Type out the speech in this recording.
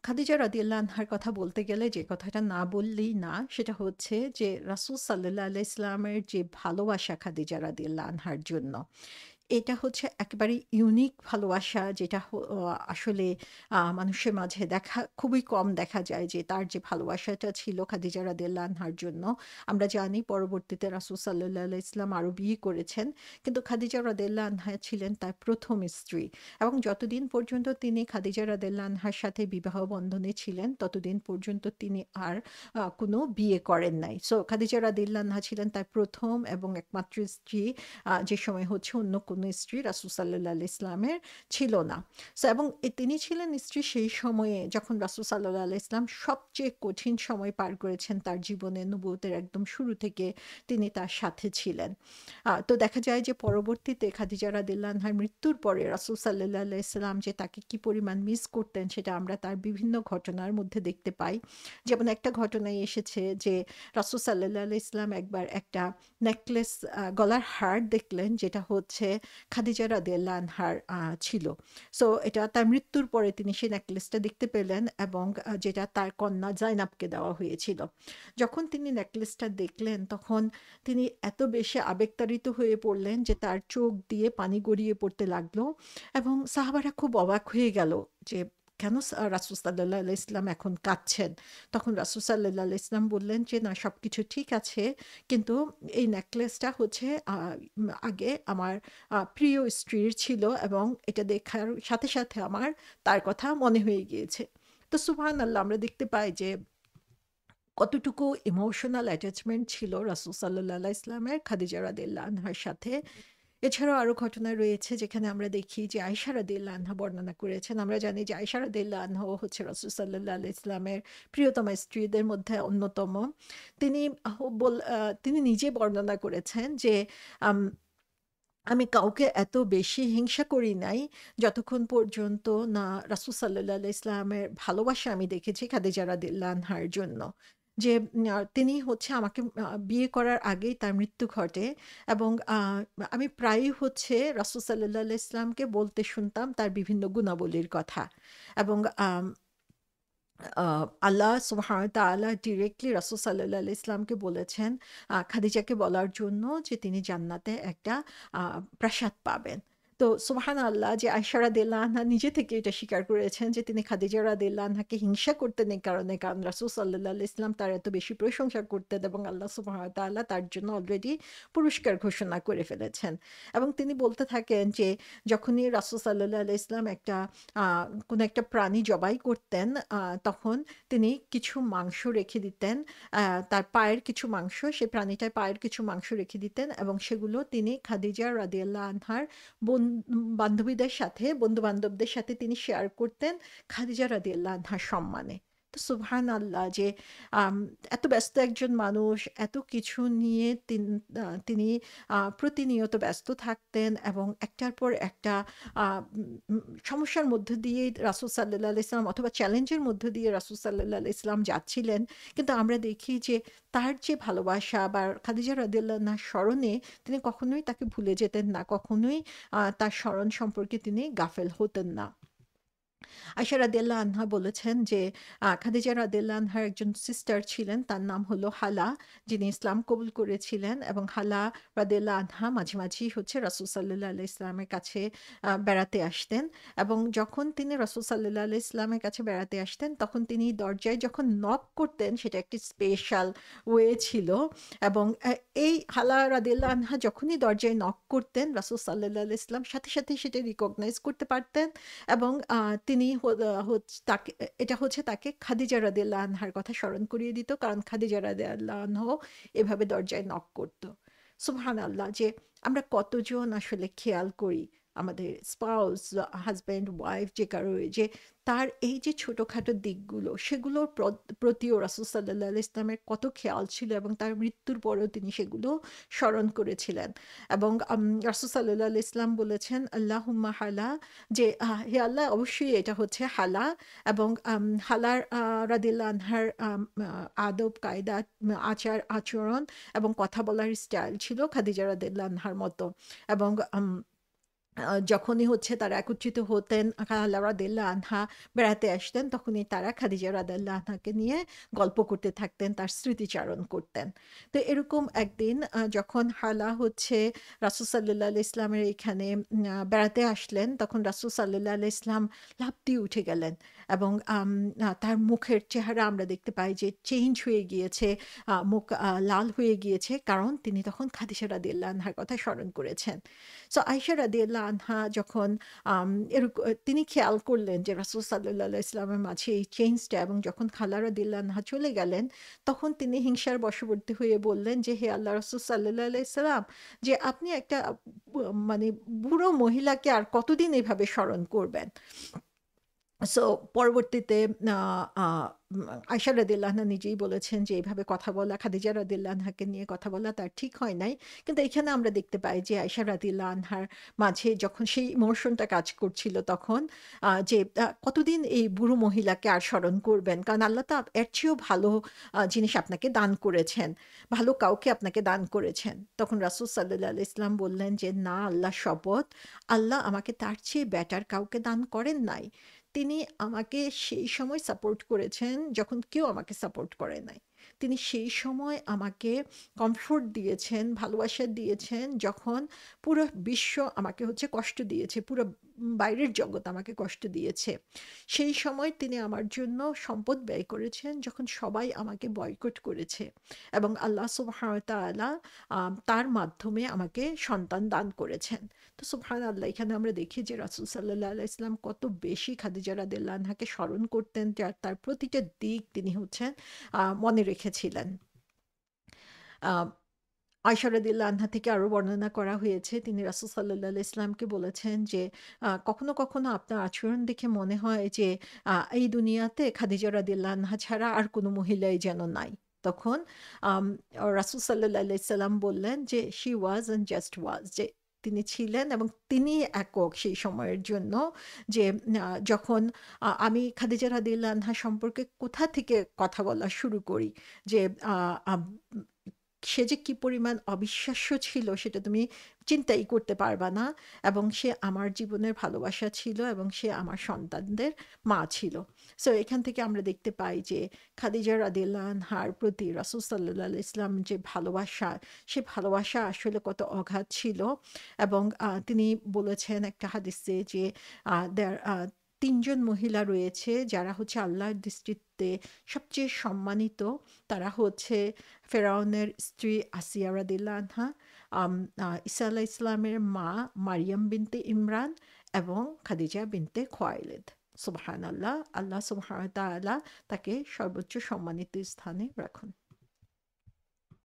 খাদিজা রাদিয়াল্লাহু আনহার কথা বলতে গেলে যে কথাটা না বললেই না, সেটা হচ্ছে যে রাসূল সাল্লাল্লাহু আলাইহি ইসলামের যে ভালোবাসা খাদিজা রাদিয়াল্লাহু আনহার জন্য, এটা হচ্ছে একেবারে ইউনিক ভালোবাসা যেটা আসলে মানুষের মাঝে খুবই কম দেখা যায় যে তার যে ভালোবাসাটা ছিল খাদিজা রাদিয়াল্লাহু আনহার জন্য। আমরা জানি পরবর্তীতে রাসূল সাল্লাল্লাহু আলাইহি ওয়াসাল্লাম আরো বিয়ে করেছেন। কিন্তু খাদিজা রাদিয়াল্লাহু আনহা ছিলেন তার ১ম স্ত্রী এবং যতদিন পর্যন্ত তিনি খাদিজা রাদিয়াল্লাহু আনহার সাথে বিবাহ বন্ধনে ছিলেন, ততদিন পর্যন্ত তিনি আর কোনো বিয়ে করেন নাই। সো খাদিজা রাদিয়াল্লাহু আনহা ছিলেন তার ১ম এবং একমাত্র স্ত্রী। যে সময় হচ্ছে অন্য কোনো স্ত্রী রাসূল সাল্লাল্লাহু আলাইহি ইসলামের ছিল না। সো এবং তিনি ছিলেন স্ত্রী সেই সময়ে যখন রাসূল সাল্লাল্লাহু আলাইহি ইসলাম সবচেয়ে কঠিন সময় পার করেছেন তার জীবনে, নবুয়তের একদম শুরু থেকে তিনি তার সাথে ছিলেন। তো দেখা যায় যে পরবর্তীতে খাদিজা রাদিয়াল্লাহু আনহার মৃত্যুর পরে রাসূল সাল্লাল্লাহু আলাইহি সাল্লাম যে তাকে কি পরিমাণ মিস করতেন সেটা আমরা তার বিভিন্ন ঘটনার মধ্যে দেখতে পাই। যেমন একটা ঘটনায় এসেছে যে রাসূল সাল্লাল্লাহু আলাইহি ইসলাম একবার একটা নেকলেস, গলার হার দেখলেন যেটা হচ্ছে খাদিজা রাদিয়াল্লাহু আনহার ছিল। সো এটা তার মৃত্যুর পরে তিনি সেই নেকলেসটা দেখতে পেলেন এবং যেটা তার কন্যা জাইনাবকে দেওয়া হয়েছিল। যখন তিনি নেকলেসটা দেখলেন তখন তিনি এত বেশি আবেগতাড়িত হয়ে পড়লেন যে তার চোখ দিয়ে পানি গড়িয়ে পড়তে লাগলো এবং সাহাবারা খুব অবাক হয়ে গেল যে কেন রাসূল সাল্লাল্লাহু আলাইহি ইসলাম এখন কাঁদছেন? তখন রাসূল সাল্লাল্লাহু আলাইহি ইসলাম বললেন যে, "না, সবকিছু ঠিক আছে। কিন্তু এই নেকলেসটা হচ্ছে আগে আমার প্রিয় স্ত্রীর ছিল এবং এটা দেখার সাথে, সাথে আমার তার কথা মনে হয়ে গিয়েছে।" তো সুবহানাল্লাহ, আমরা দেখতে পাই যে কতটুকু ইমোশনাল অ্যাটাচমেন্ট ছিল রাসূল সাল্লাল্লাহু আলাইহি ইসলামের খাদিজা রাদিয়াল্লাহু আনহার সাথে। এছাড়াও আরো ঘটনা রয়েছে যেখানে আমরা দেখি যে আয়েশা রাদিয়াল্লাহু আনহা বর্ণনা করেছেন। আমরা জানি যে আয়েশা রাদিয়াল্লাহু আনহাও হচ্ছে রাসূল সাল্লাল্লাহু আলাইহি ইসলামের প্রিয়তমা স্ত্রীদের মধ্যে অন্যতম। তিনি তিনি নিজে বর্ণনা করেছেন যে, আম আমি কাউকে এত বেশি হিংসা করি নাই, যতক্ষণ পর্যন্ত না রাসূল সাল্লাল্লাহু আলাইহি ইসলামের ভালোবাসা আমি দেখেছি খাদিজা রাদিয়াল্লাহু আনহার জন্য। যে তিনি হচ্ছে আমাকে বিয়ে করার আগেই তার মৃত্যু ঘটে এবং আমি প্রায়ই হচ্ছে রাসূল সাল্লাল্লাহু আলাইহি ইসলামকে বলতে শুনতাম তার বিভিন্ন গুণাবলীর কথা। এবং আ আল্লাহ সুবহানাহু ওয়া তাআলা ডিরেক্টলি রাসূল সাল্লাল্লাহু আলাইহি ইসলামকে বলেছেন খাদিজাকে বলার জন্য যে তিনি জান্নাতে একটা আ প্রাসাদ পাবেন। তো সুবহানাল্লাহ, যে আয়েশা রাদিয়াল্লাহু আনহা নিজে থেকে এটা স্বীকার করেছেন যে তিনি খাদিজা রাদিয়াল্লাহু আনহাকে হিংসা করতেন এই কারণে, কারণ রাসূল সাল্লাল্লাহু আলাইহি ইসলাম তার এত বেশি প্রশংসা করতেন এবং আল্লাহ সুবহানাহু ওয়া তাআলা তার জন্য অলরেডি পুরস্কার ঘোষণা করে ফেলেছেন। এবং তিনি বলতে থাকেন যে যখনই রাসূল সাল্লাল্লাহু আলাইহি ইসলাম আ কোনো একটা প্রাণী জবাই করতেন, তখন তিনি কিছু মাংস রেখে দিতেন। আ তার পায়ের কিছু মাংস, সেই প্রাণীটার পায়ের কিছু মাংস রেখে দিতেন এবং সেগুলো তিনি খাদিজা রাদিয়াল্লাহু আনহার বন্ধু-বান্ধবদের সাথে তিনি শেয়ার করতেন খাদিজা রাদিয়াল্লাহু আনহার সম্মানে। তো সুবহানাল্লাহ, যে আম এত ব্যস্ত একজন মানুষ, এত কিছু নিয়ে তিনি প্রতিনিয়ত ব্যস্ত থাকতেন এবং একটার পর একটা আ উম উম সমস্যার মধ্য দিয়েই রাসূল সাল্লাল্লাহু আলাইহি ইসলাম অথবা চ্যালেঞ্জের মধ্য দিয়ে রাসূল সাল্লাল্লাহু আলাইহি ইসলাম যাচ্ছিলেন। কিন্তু আমরা দেখি যে তার যে ভালোবাসা বা খাদিজা রাদিয়াল্লাহু আনহার স্মরণে তিনি কখনোই তাকে ভুলে যেতেন না। কখনোই তার স্মরণ সম্পর্কে তিনি গাফেল হতেন না। আয়েশা রাদিয়াল্লাহু আনহা বলেছেন যে খাদিজা রাদিয়াল্লাহু আনহার একজন সিস্টার ছিলেন, তার নাম হলো হালা, যিনি ইসলাম কবুল করেছিলেন এবং হালা রাদিয়াল্লাহু আনহা মাঝে, মাঝেই হচ্ছে রাসূল সাল্লাল্লাহু আলাইহি ইসলামের কাছে বেড়াতে আসতেন এবং যখন তিনি রাসূল সাল্লাল্লাহু আলাইহি ইসলামের কাছে বেড়াতে আসতেন, তখন তিনি দরজায় যখন নক করতেন সেটা একটি স্পেশাল ওয়ে ছিল এবং এই হালা রাদিয়াল্লাহু আনহা যখনই দরজায় নক করতেন, রাসূল সাল্লাল্লাহু আলাইহি ইসলাম সাথে, সাথেই সেটা রিকগনাইজ করতে পারতেন এবং তিনি তাকে এটা হচ্ছে তাকে খাদিজা রাদিয়াল্লাহু আনহার কথা স্মরণ করিয়ে দিত। কারণ খাদিজা রাদিয়াল্লাহু আনহাও এভাবে দরজায় নক করত। সুবহানাল্লাহ, যে আমরা কতজন আসলে খেয়াল করি আমাদের স্পাউস, হাসব্যান্ড, ওয়াইফ যে কারোরই, যে তার এই যে ছোটখাটো দিকগুলো সেগুলোর প্রতিও রাসূল সাল্লাল্লাহু আলাইহি ইসলামের কত খেয়াল ছিল এবং তার মৃত্যুর পরেও তিনি সেগুলো স্মরণ করেছিলেন। এবং রাসূল সাল্লাল্লাহু আলাইহি ইসলাম বলেছেন, "আল্লাহুম্মা হালা", যে হে আল্লাহ, অবশ্যই এটা হচ্ছে হালা এবং হালার রাদিয়াল্লাহু আনহার আদব কায়দা, আচার-আচরণ এবং কথা বলার স্টাইল ছিল খাদিজা রাদিয়াল্লাহু আনহার মতো। এবং যখনই হচ্ছে তারা একত্রিত হতেন, খালা রাদিয়াল্লাহু আনহা বেড়াতে আসতেন, তখনই তারা খাদিজা রাদিয়াল্লাহু আনহাকে নিয়ে গল্প করতে থাকতেন, তার স্মৃতিচারণ করতেন। তো এরকম একদিন যখন হালা হচ্ছে রাসূল সাল্লাল্লাহু আলাইহি ইসলামের এখানে বেড়াতে আসলেন, তখন রাসূল সাল্লাল্লাহু আলাইহি ইসলাম লাফ দিয়ে উঠে গেলেন এবং তার মুখের চেহারা আমরা দেখতে পাই যে চেঞ্জ হয়ে গিয়েছে, মুখ লাল হয়ে গিয়েছে। কারণ তিনি তখন খাদিজা রাদিয়াল্লাহু আনহার কথা স্মরণ করেছেন। সো আয়েশা রাদিয়াল্লাহু আনহা যখন আম তিনি খেয়াল করলেন যে রাসূল সাল্লাল্লাহু আলাইহি ওয়াসাল্লামের মাঝে এই চেঞ্জটা, এবং যখন খালা রাদিয়াল্লাহু আনহা চলে গেলেন, তখন তিনি হিংসার বশবর্তী হয়ে বললেন যে, "হে আল্লাহর রাসূল সাল্লাল্লাহু আলাইহি ওয়াসাল্লাম, যে আপনি একটা মানে বুড়ো মহিলাকে আর কতদিন এভাবে স্মরণ করবেন?" সো পরবর্তীতে আ আ আয়েশা রাদিয়াল্লাহু আনহা নিজেই বলেছেন যে এভাবে কথা বলা, খাদিজা রাদিয়াল্লাহু আনহাকে নিয়ে কথা বলা তার ঠিক হয় নাই। কিন্তু এখানে আমরা দেখতে পাই যে আয়েশা রাদিয়াল্লাহু আনহার মাঝে যখন সেই ইমোশনটা কাজ করছিল, তখন যে কতদিন এই বুড়ো মহিলাকে আর স্মরণ করবেন? কারণ আল্লাহ তো এর চেয়েও ভালো জিনিস আপনাকে দান করেছেন। ভালো কাউকে আপনাকে দান করেছেন। তখন রাসূল সাল্লাল্লাহু আলাইহি ওয়াসাল্লাম বললেন যে, "না, আল্লাহর শপথ, আল্লাহ আমাকে তার চেয়ে বেটার কাউকে দান করেন নাই। তিনি আমাকে সেই সময় সাপোর্ট করেছেন যখন কেউ আমাকে সাপোর্ট করে নাই। তিনি সেই সময় আমাকে কমফোর্ট দিয়েছেন, ভালোবাসা দিয়েছেন যখন পুরো বিশ্ব আমাকে হচ্ছে কষ্ট দিয়েছে। পুরো বাইরের জগৎ আমাকে কষ্ট দিয়েছে। সেই সময় তিনি আমার জন্য সম্পদ ব্যয় করেছেন যখন সবাই আমাকে বয়কট করেছে, এবং আল্লাহ সুবহানাহু ওয়া তাআলা তার মাধ্যমে আমাকে সন্তান দান করেছেন।" তো সুবহানাল্লাহ, এখানে আমরা দেখি যে রাসূল সাল্লাল্লাহু আলাইহি ওয়াসাল্লাম কত বেশি খাদিজা রাদিয়াল্লাহু আনহাকে স্মরণ করতেন, তার প্রতিটা দিক তিনি হচ্ছেন মনে রেখেছিলেন। আ আয়েশা রাদিয়াল্লাহু আনহা থেকে আরো বর্ণনা করা হয়েছে, তিনি রাসূল সাল্লাল্লাহু আলাইহি ওয়াসাল্লামকে বলেছেন যে, কখনো, কখনো আপনার আচরণ দেখে মনে হয় যে এই দুনিয়াতে খাদিজা রাদিয়াল্লাহু আনহা ছাড়া আর কোনো মহিলাই যেন নাই।" তখন আম রাসূল সাল্লাল্লাহু আলাইহি ওয়াসাল্লাম বললেন যে, "She was and just was", যে তিনি ছিলেন এবং তিনিই একক সেই সময়ের জন্য। যে যখন আমি খাদিজা রাদিয়াল্লাহু আনহা সম্পর্কে কোথা থেকে কথা বলা শুরু করি, যে আ আব সে যে কি পরিমাণ অবিশ্বাস্য ছিল সেটা তুমি চিন্তাই করতে পারবা না। এবং সে আমার জীবনের ভালোবাসা ছিল এবং সে আমার সন্তানদের মা ছিল। সো এখান থেকে আমরা দেখতে পাই যে খাদিজা রাদিয়াল্লাহু আনহার প্রতি রাসূল সাল্লাল্লাহু আলাইহি ওয়াসাল্লাম যে ভালোবাসা, সে ভালোবাসা আসলে কত অগাধ ছিল। এবং তিনি বলেছেন একটা হাদিসে যে দেয়ার ৩ জন মহিলা রয়েছে যারা হচ্ছে আল্লাহর দৃষ্টিতে সবচেয়ে সম্মানিত। তারা হচ্ছে ফেরাউনের স্ত্রী আসিয়া রাদিয়াল্লাহু আনহা, আম ঈসা আলাইহিস সালামের মা মারিয়াম বিনতে ইমরান এবং খাদিজা বিনতে খুয়াইলিদ। সুবহানাল্লাহ! আল্লাহ সুবহানাহু ওয়া তাআলা তাকে সর্বোচ্চ সম্মানিত স্থানে রাখুন।